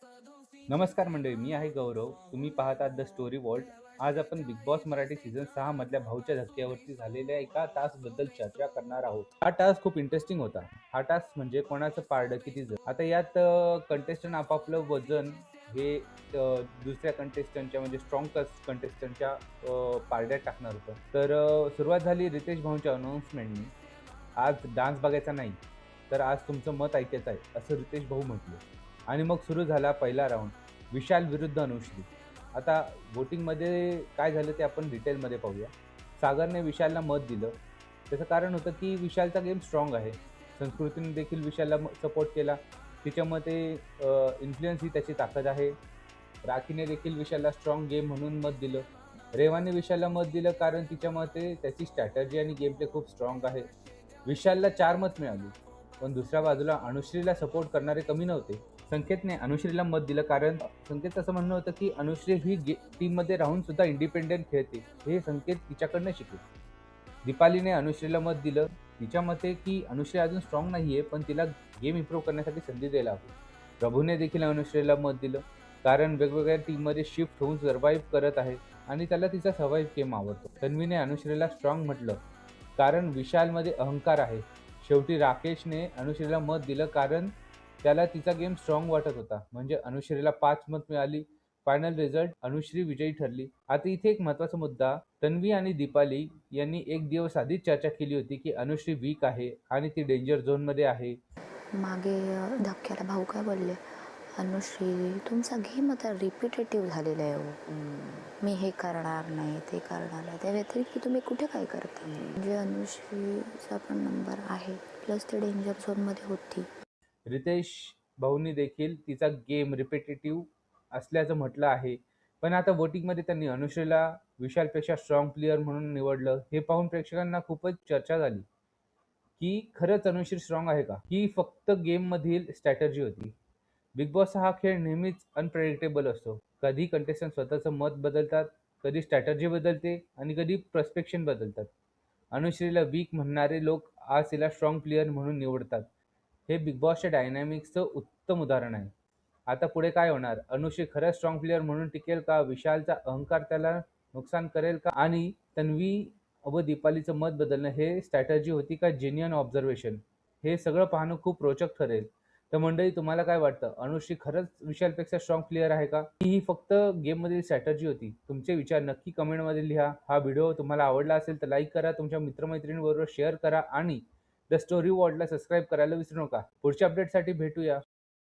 नमस्कार मंडळी, मी आहे गौरव. तुम्ही पाहत आहात द स्टोरी वॉल्ट. आज आपण बिग बॉस मराठी सीझन 6 मधल्या भाऊच्या धक्क्यावरती झालेल्या एका टास्कबद्दल चर्चा करणार आहोत. हा टास्क खूप इंटरेस्टिंग होता. हा टास्क म्हणजे कोणाचं पारडं किती जड. आता यात कंटेस्टंट आपापलं वजन हे दुसऱ्या कंटेस्टंटच्या म्हणजे स्ट्रॉंग कंटेस्टंटच्या पारड्यात टाकणार होतं. तर सुरुवात झाली रितेश भाऊंच्या अनाऊन्समेंटनी. आज डान्स बघायचा नाही, तर आज तुमचं मत ऐकायचं आहे, असं रितेश भाऊ म्हटले. आणि मग सुरू झाला पहिला राऊंड, विशाल विरुद्ध अनुश्री. आता वोटिंगमध्ये काय झालं ते आपण डिटेलमध्ये पाहूया. सागरने विशालला मत दिलं. त्याचं कारण होतं की विशालचा गेम स्ट्रॉंग आहे. संस्कृतीने देखील विशालला सपोर्ट केला. तिच्या मते इन्फ्लुअन्स ही त्याची ताकद आहे. राखीने देखील विशालला स्ट्रॉंग गेम म्हणून मत दिलं. रेवाने विशालला मत दिलं कारण तिच्या मते त्याची स्ट्रॅटर्जी आणि गेम प्ले खूप स्ट्रॉंग आहे. विशालला 4 मत मिळाली. पण दुसऱ्या बाजूला अनुश्रीला सपोर्ट करणारे कमी नव्हते. संकेतने अनुश्रीला मत दिलं कारण संकेतचं असं म्हणणं होतं की अनुश्री ही टीममध्ये राहून सुद्धा इंडिपेंडेंट खेळते. हे संकेत तिच्याकडनं शिकले. दीपालीने अनुश्रीला मत दिलं. तिच्या मते की अनुश्री अजून स्ट्रॉंग नाहीये, पण तिला गेम इम्प्रूव्ह करण्यासाठी संधी द्यायला हवी. प्रभूने देखील अनुश्रीला मत दिलं कारण वेगवेगळ्या टीममध्ये शिफ्ट होऊन सर्व्हाइव्ह करत आहे आणि त्याला तिचा सर्व्हाइव्ह गेम आवडतो. तन्वीने अनुश्रीला स्ट्रॉंग म्हटलं कारण विशालमध्ये अहंकार आहे. शेवटी राकेशने अनुश्रीला मत दिलं कारण त्याला तिचा गेम स्ट्रॉंग वाटत होता. म्हणजे अनुश्रीला 5 मत मिळाली. फायनल रिझल्ट अनुश्री विजयी ठरली. आता इथे एक महत्त्वाचा मुद्दा, तन्वी आणि दीपाली यांनी एक दिवस आधीच चर्चा केली होती की अनुश्री वीक आहे आणि ती डेंजर झोनमध्ये आहे. मागे धक्क्याला भाऊ काय बोलले, अनुश्री तुमचा गेम आता रिपिटेटिव्ह झालेला आहे हो. मी हे करणार नाही, ते करणार नाही, त्या व्यतिरिक्त तुम्ही कुठे काय करता. म्हणजे अनुश्रीचा पण नंबर आहे, प्लस ते डेंजर झोनमध्ये होती. रितेश भाऊंनी देखील तिचा गेम रिपिटेटिव्ह असल्याचं म्हटलं आहे. पण आता वोटिंगमध्ये त्यांनी अनुश्रीला विशालपेक्षा स्ट्रॉंग प्लेयर म्हणून निवडलं. हे पाहून प्रेक्षकांना खूपच चर्चा झाली की खरंच अनुश्री स्ट्रॉंग आहे का, ही फक्त गेममधील स्ट्रॅटर्जी होती. बिग बॉस हा खेळ नेहमीच अनप्रेडिक्टेबल असतो. कधी कंटेस्टंट स्वतःचं मत बदलतात, कधी स्ट्रॅटर्जी बदलते आणि कधी पर्स्पेक्शन बदलतात. अनुश्रीला वीक म्हणणारे लोक आज तिला स्ट्रॉंग प्लेयर म्हणून निवडतात. हे बिग बॉसच्या डायनॅमिक्सचं उत्तम उदाहरण आहे. आता पुढे काय होणार? अनुश्री खरंच स्ट्रॉंग प्लेयर म्हणून टिकेल का? विशालचा अहंकार त्याला नुकसान करेल का? आणि तन्वी व दीपालीचं मत बदलणं हे स्ट्रॅटर्जी होती का जेन्युइन ऑब्झर्वेशन? हे सगळं पाहणं खूप रोचक ठरेल. तर मंडळी, तुम्हाला काय वाटतं? अनुश्री खरंच विशालपेक्षा स्ट्रॉंग प्लेयर आहे का? ही फक्त गेममधील स्ट्रॅटर्जी होती? तुमचे विचार नक्की कमेंटमध्ये लिहा. हा व्हिडिओ तुम्हाला आवडला असेल तर लाईक करा, तुमच्या मित्रमैत्रिणींबरोबर शेअर करा आणि द स्टोरी वॉर्ल्डला सबस्क्राईब करायला विसरू नका. पुढच्या अपडेटसाठी भेटूया.